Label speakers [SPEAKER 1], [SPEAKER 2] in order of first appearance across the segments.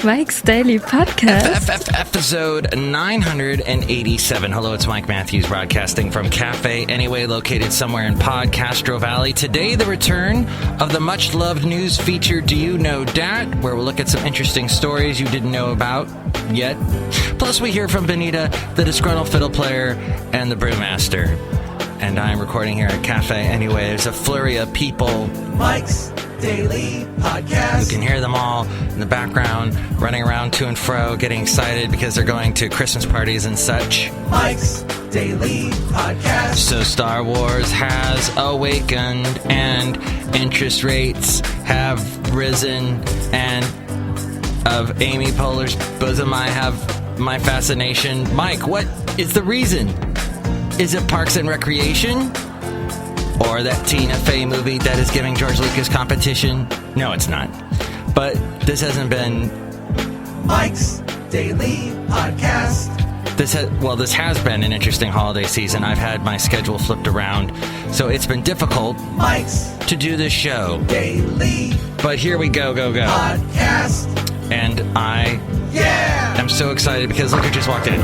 [SPEAKER 1] Mike's Daily Podcast.
[SPEAKER 2] Episode 987. Hello, it's Mike Matthews broadcasting from Cafe Anyway, located somewhere in Podcastro Valley. Today, the return of the much-loved news feature, Do You Know Dat?, where we'll look at some interesting stories you didn't know about yet. Plus, we hear from Benita, the Disgruntled Fiddle Player, and the Brewmaster. And I'm recording here at Cafe Anyway. There's a flurry of people.
[SPEAKER 3] Mike's Daily Podcast.
[SPEAKER 2] You can hear them all in the background, running around to and fro, getting excited because they're going to Christmas parties and such.
[SPEAKER 3] Mike's Daily Podcast.
[SPEAKER 2] So Star Wars has awakened, and interest rates have risen, and of Amy Poehler's bosom I have my fascination. Mike, what is the reason? Is it Parks and Recreation? Or that Tina Fey movie that is giving George Lucas competition? No, it's not. But this hasn't been
[SPEAKER 3] Mike's Daily Podcast.
[SPEAKER 2] This has been an interesting holiday season. I've had my schedule flipped around, so it's been difficult
[SPEAKER 3] Mike's
[SPEAKER 2] to do this show.
[SPEAKER 3] Daily
[SPEAKER 2] But here we go.
[SPEAKER 3] Podcast.
[SPEAKER 2] And I am so excited because look who just walked in.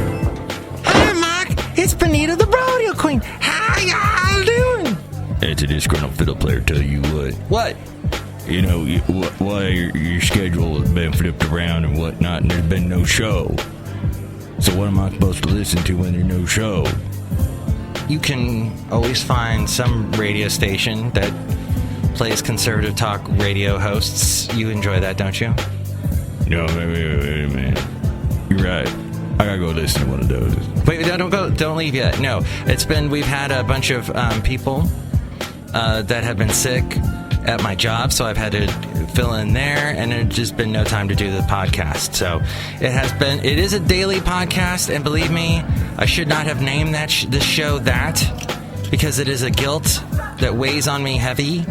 [SPEAKER 2] Hi, Mike. It's Benita, the rodeo queen. How y'all doing?
[SPEAKER 4] It's a disgruntled fiddle player, tell you what.
[SPEAKER 2] What?
[SPEAKER 4] You know, why your schedule has been flipped around and whatnot, and there's been no show. So what am I supposed to listen to when there's no show?
[SPEAKER 2] You can always find some radio station that plays conservative talk radio hosts. You enjoy that, don't you?
[SPEAKER 4] No, wait a minute. You're right. I gotta go listen to one of those.
[SPEAKER 2] Wait, don't leave yet. No, we've had a bunch of people that have been sick at my job, so I've had to fill in there, and there's just been no time to do the podcast. So it is a daily podcast, and believe me, I should not have named this show that, because it is a guilt that weighs on me heavy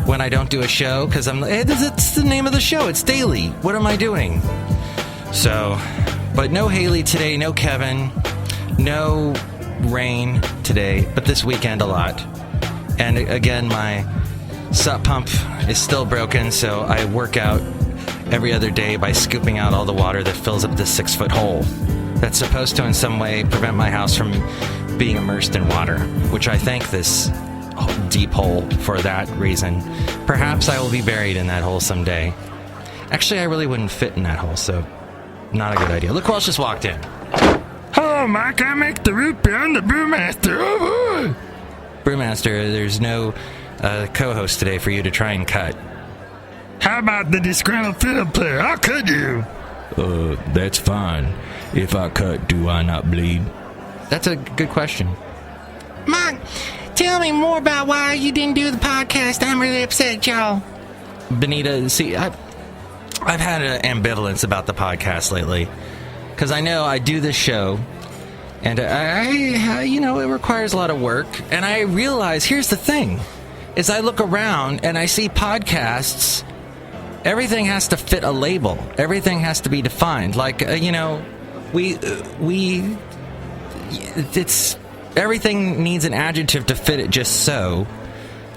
[SPEAKER 2] when I don't do a show, because it's the name of the show. It's daily. What am I doing? So, but no Haley today, no Kevin, no rain today, but this weekend a lot. And again, my sup pump is still broken, so I work out every other day by scooping out all the water that fills up this 6-foot hole that's supposed to in some way prevent my house from being immersed in water, which I thank this deep hole for that reason. Perhaps I will be buried in that hole someday. Actually, I really wouldn't fit in that hole, so not a good idea. Look who else just walked in.
[SPEAKER 4] Hello, Mike. I make the root beer. I'm the Brewmaster. Oh,
[SPEAKER 2] Brewmaster, there's no co-host today for you to try and cut.
[SPEAKER 4] how about the disgruntled fiddle player? How could you? That's fine. If I cut, do I not bleed?
[SPEAKER 2] That's a good question. Mike, tell me more about why you didn't do the podcast. I'm really upset, y'all. Benita, see, I've had an ambivalence about the podcast lately, because I know I do this show, and it requires a lot of work, and I realize, here's the thing, is I look around and I see podcasts, everything has to fit a label, everything has to be defined, like, everything needs an adjective to fit it just so.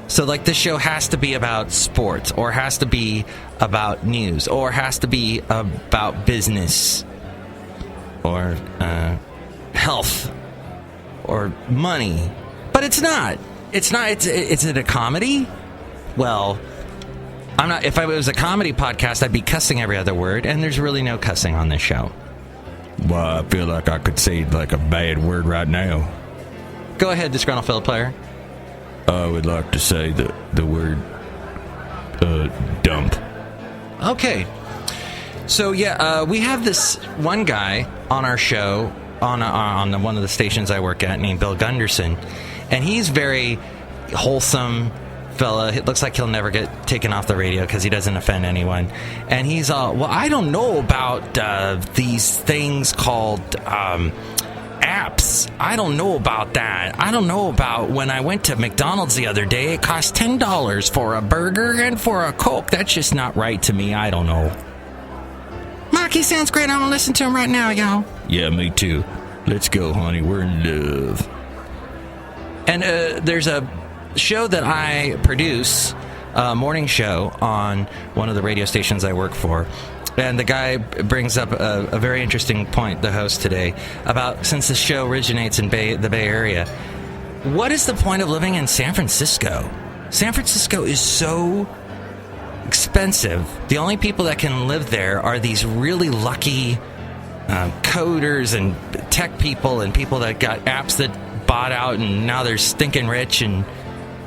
[SPEAKER 2] So, like, this show has to be about sports, or has to be about news, or has to be about business, or health, or money. But it's not. It's not. Is it a comedy? Well, I'm not. If it was a comedy podcast, I'd be cussing every other word, and there's really no cussing on this show.
[SPEAKER 4] Well, I feel like I could say like a bad word right now.
[SPEAKER 2] Go ahead, Disgruntled Fiddle Player.
[SPEAKER 4] I would like to say the word dump.
[SPEAKER 2] Okay. So, we have this one guy on our show, on one of the stations I work at, named Bill Gunderson. And he's very wholesome fella. It looks like he'll never get taken off the radio because he doesn't offend anyone. And he's all, well, I don't know about these things called apps. I don't know about that. I don't know about when I went to McDonald's the other day, it cost $10 for a burger and for a Coke. That's just not right to me. I don't know. Mark, he sounds great. I'm going to listen to him right now, y'all.
[SPEAKER 4] Yeah, me too. Let's go, honey. We're in love.
[SPEAKER 2] And there's a show that I produce, a morning show on one of the radio stations I work for. And the guy brings up a very interesting point, the host today, about since the show originates in the Bay Area, what is the point of living in San Francisco? San Francisco is so expensive. The only people that can live there are these really lucky coders and tech people and people that got apps that bought out and now they're stinking rich, and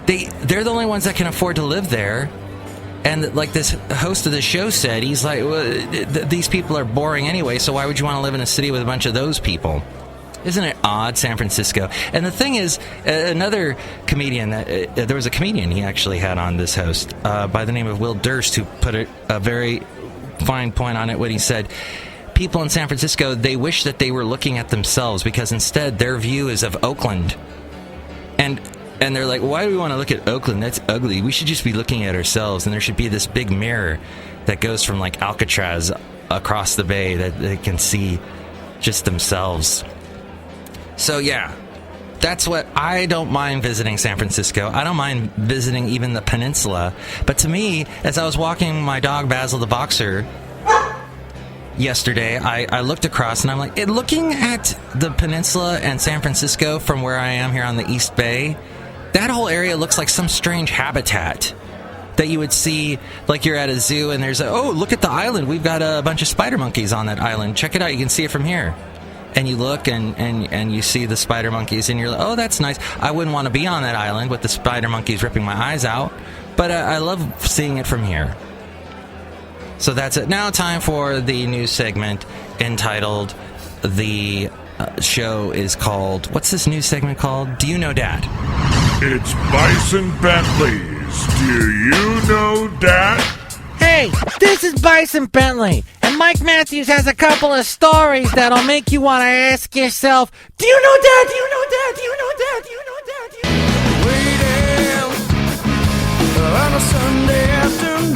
[SPEAKER 2] they're the only ones that can afford to live there. And like this host of the show said, he's like, well, these people are boring anyway, so why would you want to live in a city with a bunch of those people? Isn't it odd, San Francisco? And the thing is, another comedian, there was a comedian he actually had on this host by the name of Will Durst, who put a very fine point on it when he said, people in San Francisco, they wish that they were looking at themselves because instead their view is of Oakland. And they're like, why do we want to look at Oakland? That's ugly. We should just be looking at ourselves. And there should be this big mirror that goes from like Alcatraz across the bay that they can see just themselves. So yeah, that's what I don't mind visiting San Francisco. I don't mind visiting even the peninsula. But to me, as I was walking my dog Basil the Boxer yesterday, I looked across and I'm like, looking at the peninsula and San Francisco from where I am here on the East Bay, that whole area looks like some strange habitat that you would see, like you're at a zoo and there's look at the island. We've got a bunch of spider monkeys on that island. Check it out. You can see it from here. And you look and you see the spider monkeys and you're like, oh, that's nice. I wouldn't want to be on that island with the spider monkeys ripping my eyes out, but I love seeing it from here. So that's it. Now time for the news segment entitled, the show is called, what's this news segment called? Do You Know Dat?
[SPEAKER 5] It's Bison Bentley's Do You Know Dat?
[SPEAKER 6] Hey, this is Bison Bentley, and Mike Matthews has a couple of stories that'll make you want to ask yourself, do you know that? Do you know that? Do you know that? Do you know that? Do you know that?
[SPEAKER 7] On a Sunday afternoon,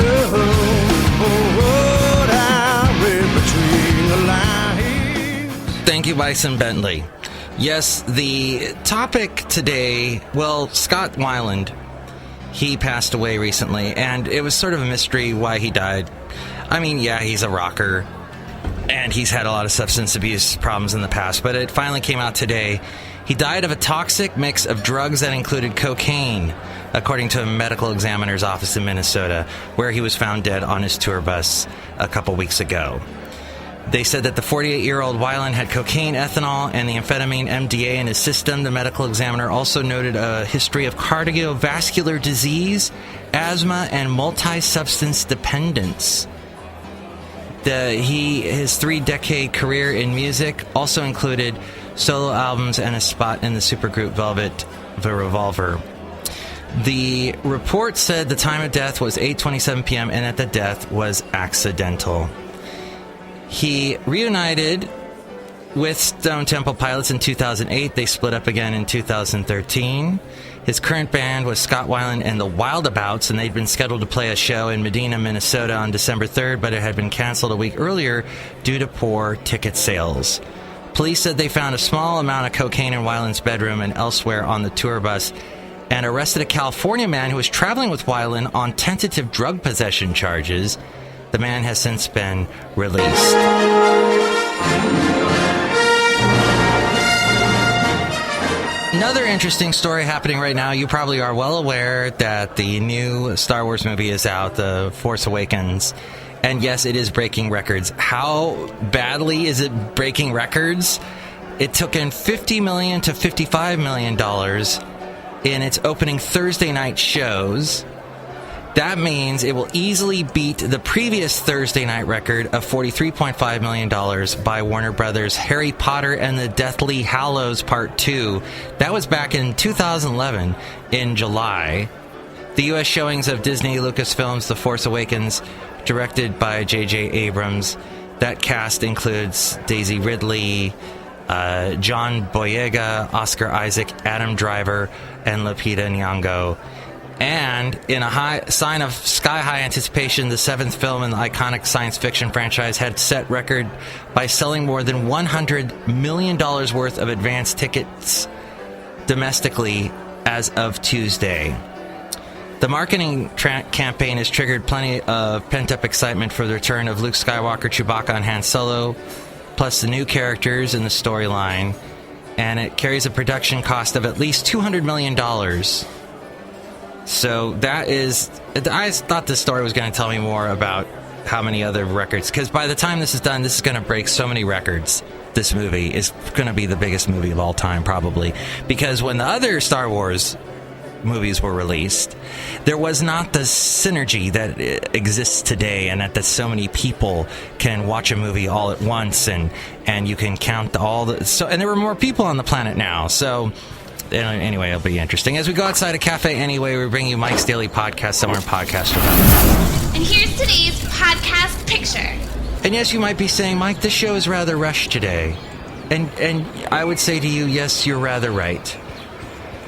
[SPEAKER 7] I read between the lines.
[SPEAKER 2] Thank you, Bison Bentley. Yes, the topic today, well, Scott Weiland, he passed away recently, and it was sort of a mystery why he died. I mean, yeah, he's a rocker, and he's had a lot of substance abuse problems in the past, but it finally came out today. He died of a toxic mix of drugs that included cocaine, according to a medical examiner's office in Minnesota, where he was found dead on his tour bus a couple weeks ago. They said that the 48-year-old Weiland had cocaine, ethanol, and the amphetamine MDA in his system. The medical examiner also noted a history of cardiovascular disease, asthma, and multi-substance dependence. His 3-decade career in music also included solo albums and a spot in the supergroup Velvet the Revolver. The report said the time of death was 8:27 p.m. and that the death was accidental. He reunited with Stone Temple Pilots in 2008. They split up again in 2013. His current band was Scott Weiland and the Wildabouts, and they'd been scheduled to play a show in Medina, Minnesota on December 3rd, but it had been canceled a week earlier due to poor ticket sales. Police said they found a small amount of cocaine in Weiland's bedroom and elsewhere on the tour bus, and arrested a California man who was traveling with Weiland on tentative drug possession charges. The man has since been released. Another interesting story happening right now. You probably are well aware that the new Star Wars movie is out, The Force Awakens. And yes, it is breaking records. How badly is it breaking records? It took in $50 million to $55 million in its opening Thursday night shows. That means it will easily beat the previous Thursday night record of $43.5 million by Warner Brothers' Harry Potter and the Deathly Hallows Part 2. That was back in 2011 in July. The U.S. showings of Disney Lucasfilm's The Force Awakens, directed by J.J. Abrams. That cast includes Daisy Ridley, John Boyega, Oscar Isaac, Adam Driver, and Lupita Nyong'o. And in a sign of sky-high anticipation, the 7th film in the iconic science fiction franchise had set record by selling more than $100 million worth of advance tickets domestically as of Tuesday. The marketing campaign has triggered plenty of pent-up excitement for the return of Luke Skywalker, Chewbacca, and Han Solo, plus the new characters in the storyline, and it carries a production cost of at least $200 million. So that is... I thought this story was going to tell me more about how many other records, because by the time this is done, this is going to break so many records. This movie is going to be the biggest movie of all time, probably, because when the other Star Wars movies were released, there was not the synergy that exists today, and that so many people can watch a movie all at once, and you can count all the... and there were more people on the planet now, so... Anyway, it'll be interesting. As we go outside a cafe anyway, we bring you Mike's Daily Podcast, somewhere in podcast around.
[SPEAKER 8] And here's today's podcast picture.
[SPEAKER 2] And yes, you might be saying, Mike, this show is rather rushed today. And I would say to you, yes, you're rather right.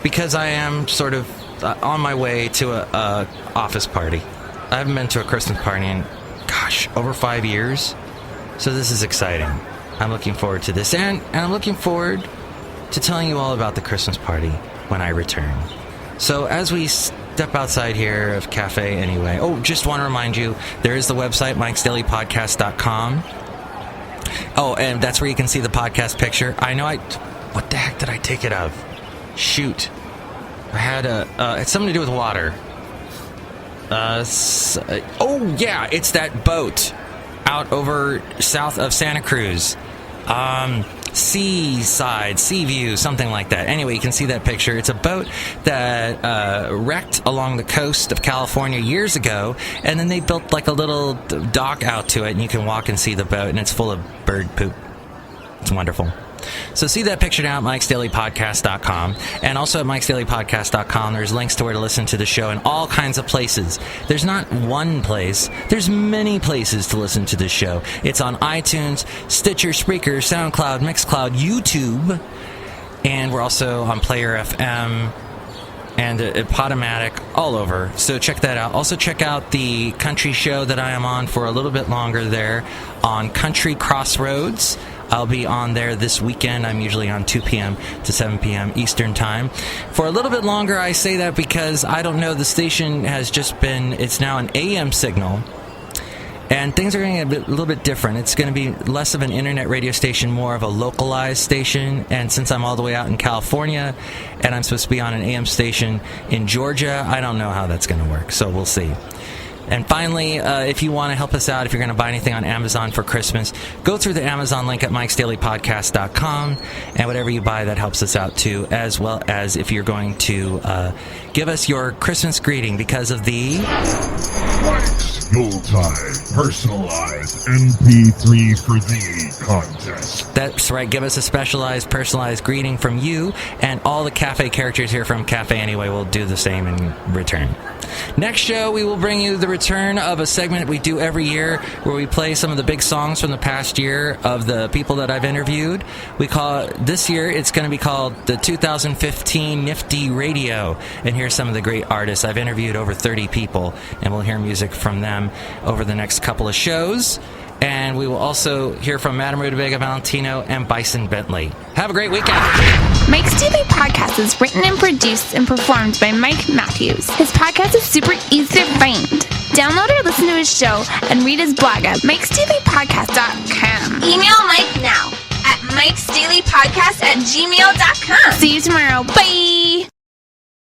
[SPEAKER 2] Because I am sort of on my way to a office party. I haven't been to a Christmas party in, over 5 years. So this is exciting. I'm looking forward to this. And I'm looking forward to telling you all about the Christmas party when I return. So as we step outside here of Cafe Anyway, just want to remind you, there is the website, mikesdailypodcast.com. Oh, and that's where you can see the podcast picture. I know what the heck did I take it of? Shoot. I had it's something to do with water. Yeah, it's that boat out over south of Santa Cruz. Seaside, Sea View, something like that. Anyway, you can see that picture. It's a boat that wrecked along the coast of California years ago, and then they built like a little dock out to it, and you can walk and see the boat, and it's full of bird poop. It's wonderful. So see that picture now at mikesdailypodcast.com. And also at mikesdailypodcast.com, there's links to where to listen to the show in all kinds of places. There's not one place. There's many places to listen to this show. It's on iTunes, Stitcher, Spreaker, SoundCloud, Mixcloud, YouTube. And we're also on Player FM and Podomatic, all over. So check that out. Also check out the country show that I am on for a little bit longer there on Country Crossroads. I'll be on there this weekend. I'm usually on 2 p.m. to 7 p.m. Eastern Time. For a little bit longer, I say that because I don't know, the station has just been, it's now an AM signal. And things are going to get a little bit different. It's going to be less of an internet radio station, more of a localized station. And since I'm all the way out in California, and I'm supposed to be on an AM station in Georgia, I don't know how that's going to work. So we'll see. And finally, if you want to help us out, if you're going to buy anything on Amazon for Christmas, go through the Amazon link at mikesdailypodcast.com, and whatever you buy, that helps us out too, as well as if you're going to give us your Christmas greeting because of the
[SPEAKER 5] Mike's Yuletide Personalized MP3 for Thee contest.
[SPEAKER 2] That's right, give us a specialized, personalized greeting from you, and all the cafe characters here from Cafe Anyway will do the same in return. Next show, we will bring you the return of a segment we do every year where we play some of the big songs from the past year of the people that I've interviewed. We call it, this year, it's going to be called the 2015 NIFTY RADIO. And here's some of the great artists. I've interviewed over 30 people, and we'll hear music from them over the next couple of shows. And we will also hear from Madame Rootabega, Valentino, and Bison Bentley. Have a great weekend.
[SPEAKER 8] Mike's Daily Podcast is written and produced and performed by Mike Matthews. His podcast is super easy to find. Download or listen to his show and read his blog at mikesdailypodcast.com. Email Mike now at mikesdailypodcast@gmail.com. See you tomorrow. Bye.